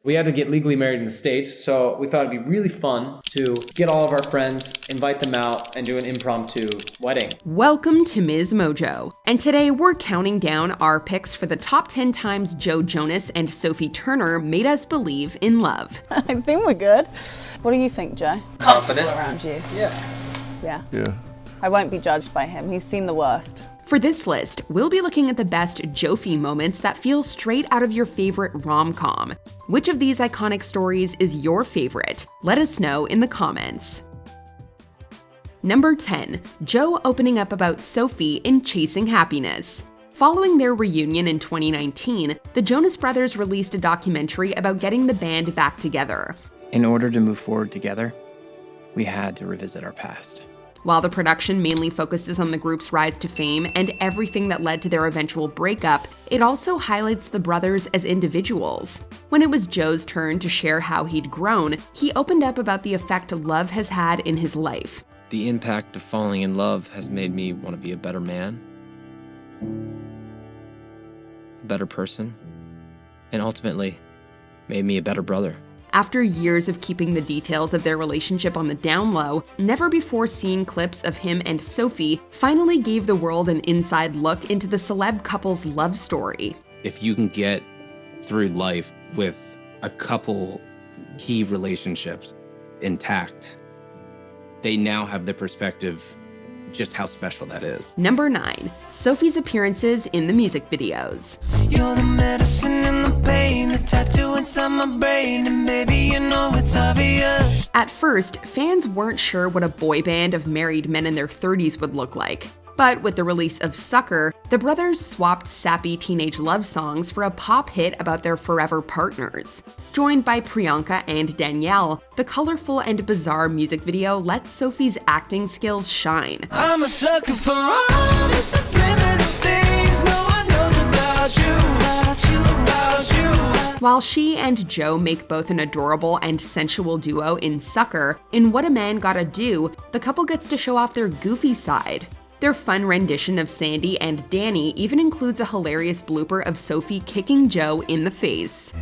We had to get legally married in the States, so we thought it'd be really fun to get all of our friends, invite them out, and do an impromptu wedding. Welcome to MsMojo, and today we're counting down our picks for the top 10 times Jonas and Sophie Turner made us believe in love. I think we're good. What do you think, Joe? Confident. Around you. Yeah. Yeah. I won't be judged by him. He's seen the worst. For this list, we'll be looking at the best Jophie moments that feel straight out of your favorite rom-com. Which of these iconic stories is your favorite? Let us know in the comments. Number 10. Jo opening up about Sophie in Chasing Happiness. Following their reunion in 2019, the Jonas Brothers released a documentary about getting the band back together. In order to move forward together, we had to revisit our past. While the production mainly focuses on the group's rise to fame and everything that led to their eventual breakup, it also highlights the brothers as individuals. When it was Joe's turn to share how he'd grown, he opened up about the effect love has had in his life. The impact of falling in love has made me want to be a better man, a better person, and ultimately made me a better brother. After years of keeping the details of their relationship on the down low, never-before-seen clips of him and Sophie finally gave the world an inside look into the celeb couple's love story. If you can get through life with a couple key relationships intact, they now have the perspective just how special that is. Number 9. Sophie's appearances in the music videos. You're the medicine and the pain, the tattoo inside my brain, and baby, you know it's obvious. At first, fans weren't sure what a boy band of married men in their 30s would look like. But with the release of Sucker, the brothers swapped sappy teenage love songs for a pop hit about their forever partners. Joined by Priyanka and Danielle, the colorful and bizarre music video lets Sophie's acting skills shine. I'm a sucker for all the subliminal things no one knows about you. While she and Jo make both an adorable and sensual duo in Sucker, in What a Man Gotta Do, the couple gets to show off their goofy side. Their fun rendition of Sandy and Danny even includes a hilarious blooper of Sophie kicking Jo in the face.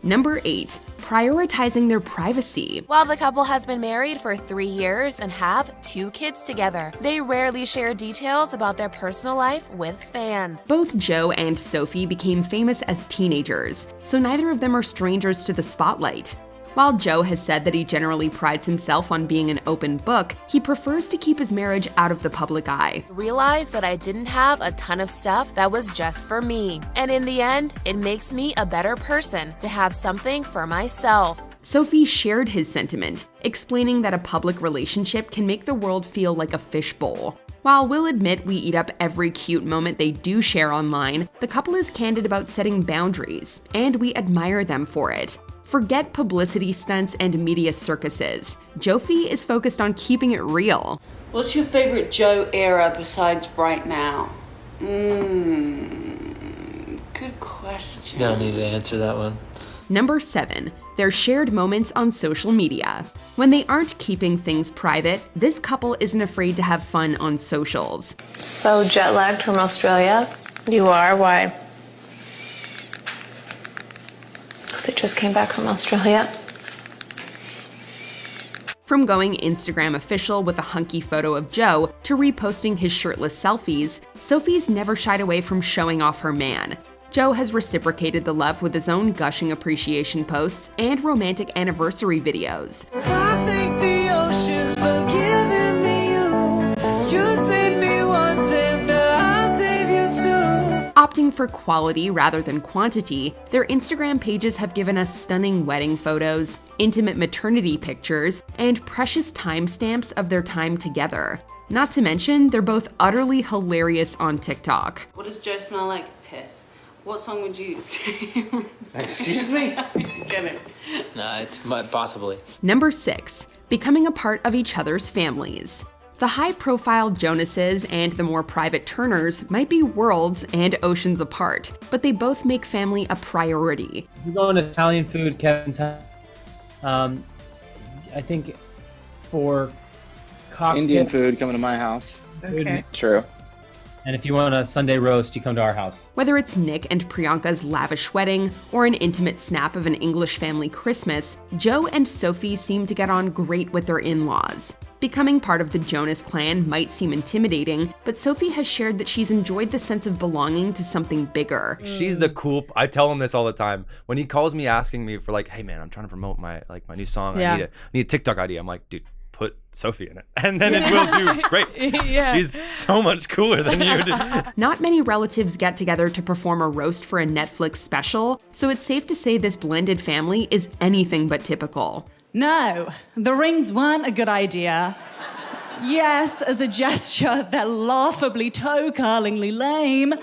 Number 8. Prioritizing their privacy. While the couple has been married for 3 years and have 2 kids together, they rarely share details about their personal life with fans. Both Jo and Sophie became famous as teenagers, so neither of them are strangers to the spotlight. While Jo has said that he generally prides himself on being an open book, he prefers to keep his marriage out of the public eye. Realized that I didn't have a ton of stuff that was just for me. And in the end, it makes me a better person to have something for myself. Sophie shared his sentiment, explaining that a public relationship can make the world feel like a fishbowl. While we'll admit we eat up every cute moment they do share online, the couple is candid about setting boundaries, and we admire them for it. Forget publicity stunts and media circuses. Jophie is focused on keeping it real. What's your favorite Jo era besides right now? Good question. You don't need to answer that one. Number 7. Their shared moments on social media. When they aren't keeping things private, this couple isn't afraid to have fun on socials. So jet-lagged from Australia? You are? Why? Because I just came back from Australia. From going Instagram official with a hunky photo of Jo to reposting his shirtless selfies, Sophie's never shied away from showing off her man. Jo has reciprocated the love with his own gushing appreciation posts and romantic anniversary videos. I think the ocean's forgiving me. You saved me once and I'll save you too. Opting for quality rather than quantity, their Instagram pages have given us stunning wedding photos, intimate maternity pictures, and precious timestamps of their time together. Not to mention, they're both utterly hilarious on TikTok. What does Jo smell like? Piss. What song would you sing? Excuse me? Get it. Nah, it's possibly. Number 6. Becoming a part of each other's families. The high-profile Jonases and the more private Turners might be worlds and oceans apart, but they both make family a priority. We're going to Italian food, Kevin's house. I think for cocktail... Indian food coming to my house. Okay. True. And if you want a Sunday roast, you come to our house. Whether it's Nick and Priyanka's lavish wedding or an intimate snap of an English family Christmas, Joe and Sophie seem to get on great with their in-laws. Becoming part of the Jonas clan might seem intimidating, but Sophie has shared that she's enjoyed the sense of belonging to something bigger. She's the cool, I tell him this all the time. When he calls me asking me for like, hey man, I'm trying to promote my new song. Yeah. I need a TikTok idea. I'm like, dude, put Sophie in it. And then it will do great. Yeah. She's so much cooler than you. Not many relatives get together to perform a roast for a Netflix special, so it's safe to say this blended family is anything but typical. No, the rings weren't a good idea. Yes, as a gesture, they're laughably toe-curlingly lame.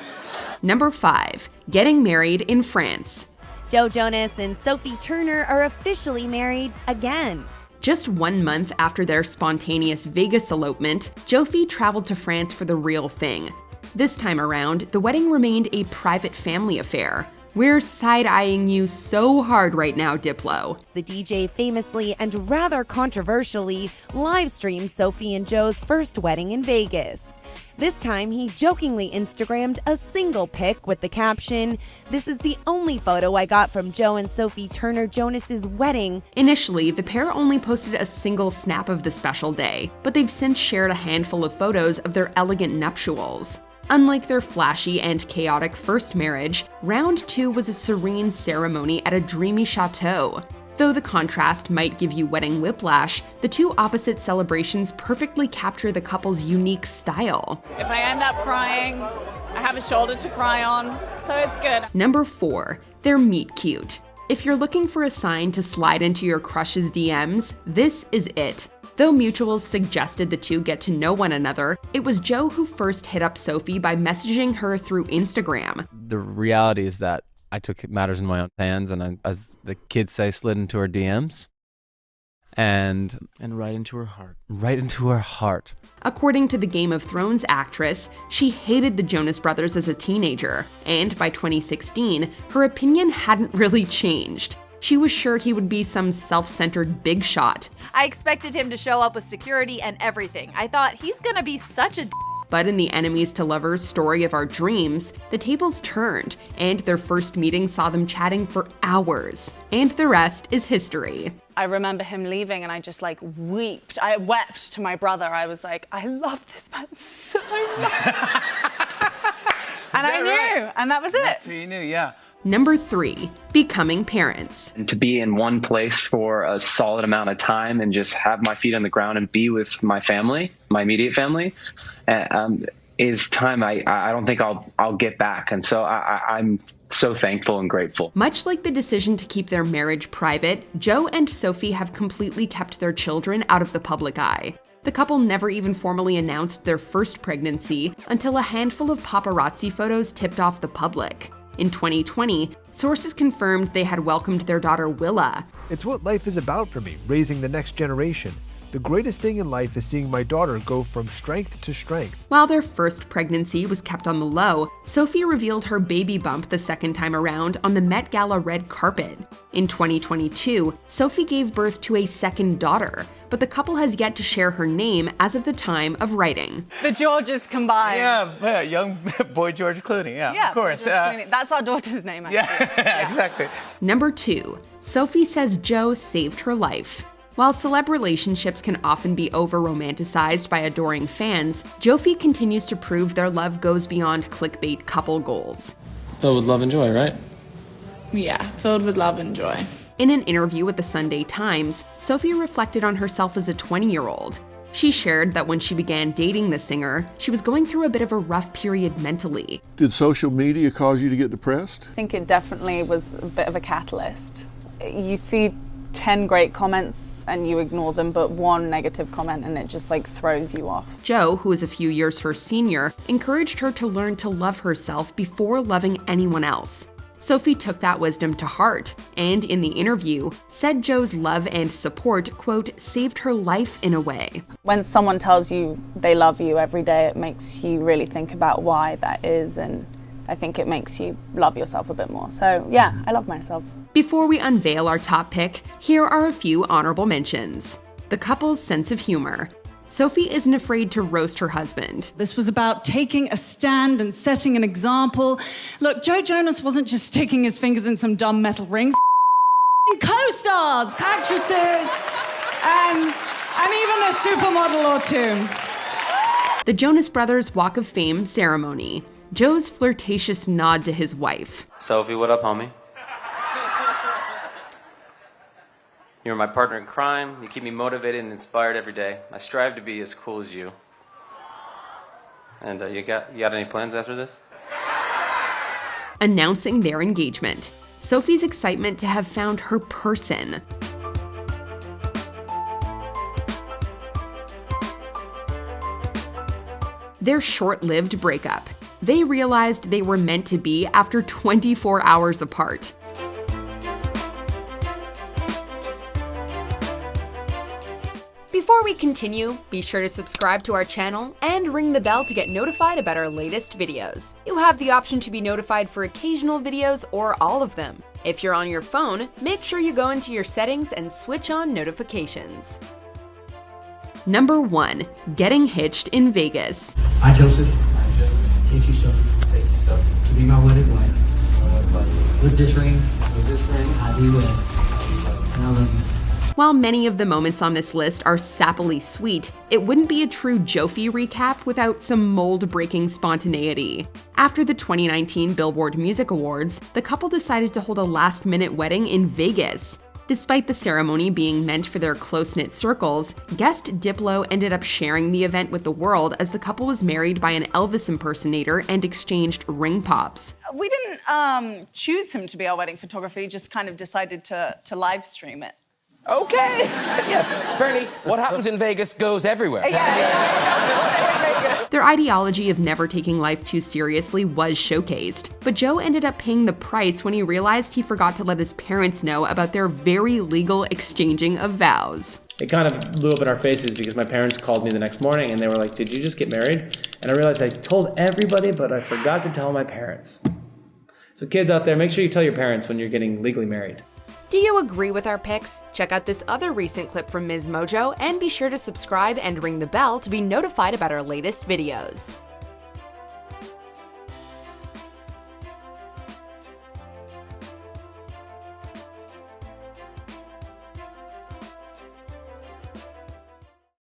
Number 5, getting married in France. Jonas and Sophie Turner are officially married again. Just 1 month after their spontaneous Vegas elopement, Jophie traveled to France for the real thing. This time around, the wedding remained a private family affair. We're side-eyeing you so hard right now, Diplo. The DJ famously and rather controversially live-streamed Sophie and Joe's first wedding in Vegas. This time, he jokingly Instagrammed a single pic with the caption, "This is the only photo I got from Joe and Sophie Turner Jonas's wedding." Initially, the pair only posted a single snap of the special day, but they've since shared a handful of photos of their elegant nuptials. Unlike their flashy and chaotic first marriage, round 2 was a serene ceremony at a dreamy chateau. Though the contrast might give you wedding whiplash, the two opposite celebrations perfectly capture the couple's unique style. If I end up crying, I have a shoulder to cry on, so it's good. Number 4, they're meet cute. If you're looking for a sign to slide into your crush's DMs, this is it. Though mutuals suggested the two get to know one another, it was Joe who first hit up Sophie by messaging her through Instagram. The reality is that I took matters in my own hands and I, as the kids say, slid into her DMs. And right into her heart. Right into her heart. According to the Game of Thrones actress, she hated the Jonas Brothers as a teenager, and by 2016, her opinion hadn't really changed. She was sure he would be some self-centered big shot. I expected him to show up with security and everything. I thought, he's gonna be such a But in the enemies to lovers story of our dreams, the tables turned, and their first meeting saw them chatting for hours. And the rest is history. I remember him leaving and I just like wept. I wept to my brother. I was like, I love this man so much. And I knew, and that was it. That's who you knew, yeah. Number 3, becoming parents. And to be in one place for a solid amount of time and just have my feet on the ground and be with my family, my immediate family, is time I don't think I'll get back. And so I'm so thankful and grateful. Much like the decision to keep their marriage private, Joe and Sophie have completely kept their children out of the public eye. The couple never even formally announced their first pregnancy until a handful of paparazzi photos tipped off the public. In 2020, sources confirmed they had welcomed their daughter Willa. It's what life is about for me, raising the next generation. The greatest thing in life is seeing my daughter go from strength to strength. While their first pregnancy was kept on the low, Sophie revealed her baby bump the second time around on the Met Gala red carpet. In 2022, Sophie gave birth to a second daughter, but the couple has yet to share her name as of the time of writing. The Georges combined. Yeah, young boy George Clooney, yeah, of course. That's our daughter's name, actually. Yeah, exactly. Number 2, Sophie says Joe saved her life. While celeb relationships can often be over-romanticized by adoring fans, Jophie continues to prove their love goes beyond clickbait couple goals. Filled with love and joy, right? Yeah, filled with love and joy. In an interview with the Sunday Times, Sophie reflected on herself as a 20-year-old. She shared that when she began dating the singer, she was going through a bit of a rough period mentally. Did social media cause you to get depressed? I think it definitely was a bit of a catalyst. You see 10 great comments and you ignore them, but one negative comment and it just like throws you off. Joe, who is a few years her senior, encouraged her to learn to love herself before loving anyone else. Sophie took that wisdom to heart, and in the interview, said Joe's love and support, quote, saved her life in a way. When someone tells you they love you every day, it makes you really think about why that is, and I think it makes you love yourself a bit more. So yeah, I love myself. Before we unveil our top pick, here are a few honorable mentions. The couple's sense of humor. Sophie isn't afraid to roast her husband. This was about taking a stand and setting an example. Look, Joe Jonas wasn't just sticking his fingers in some dumb metal rings. Co-stars, actresses, and even a supermodel or two. The Jonas Brothers Walk of Fame ceremony. Joe's flirtatious nod to his wife. Sophie, what up, homie? You're my partner in crime. You keep me motivated and inspired every day. I strive to be as cool as you. And you got any plans after this? Announcing their engagement. Sophie's excitement to have found her person. Their short-lived breakup. They realized they were meant to be after 24 hours apart. Before we continue, be sure to subscribe to our channel and ring the bell to get notified about our latest videos. You have the option to be notified for occasional videos or all of them. If you're on your phone, make sure you go into your settings and switch on notifications. Number 1. Getting hitched in Vegas. I, Joseph, take you, Sophie, to be my wedded wife. With this ring, I do wed, and I love you. While many of the moments on this list are sappily sweet, it wouldn't be a true Jophie recap without some mold-breaking spontaneity. After the 2019 Billboard Music Awards, the couple decided to hold a last-minute wedding in Vegas. Despite the ceremony being meant for their close-knit circles, guest Diplo ended up sharing the event with the world as the couple was married by an Elvis impersonator and exchanged ring pops. We didn't choose him to be our wedding photographer, he just kind of decided to live stream it. Okay. Yes, Bernie, what happens in Vegas goes everywhere. Their ideology of never taking life too seriously was showcased, but Joe ended up paying the price when he realized he forgot to let his parents know about their very legal exchanging of vows. It kind of blew up in our faces because my parents called me the next morning and they were like, "Did you just get married?" And I realized I told everybody, but I forgot to tell my parents. So kids out there, make sure you tell your parents when you're getting legally married. Do you agree with our picks? Check out this other recent clip from MsMojo and be sure to subscribe and ring the bell to be notified about our latest videos.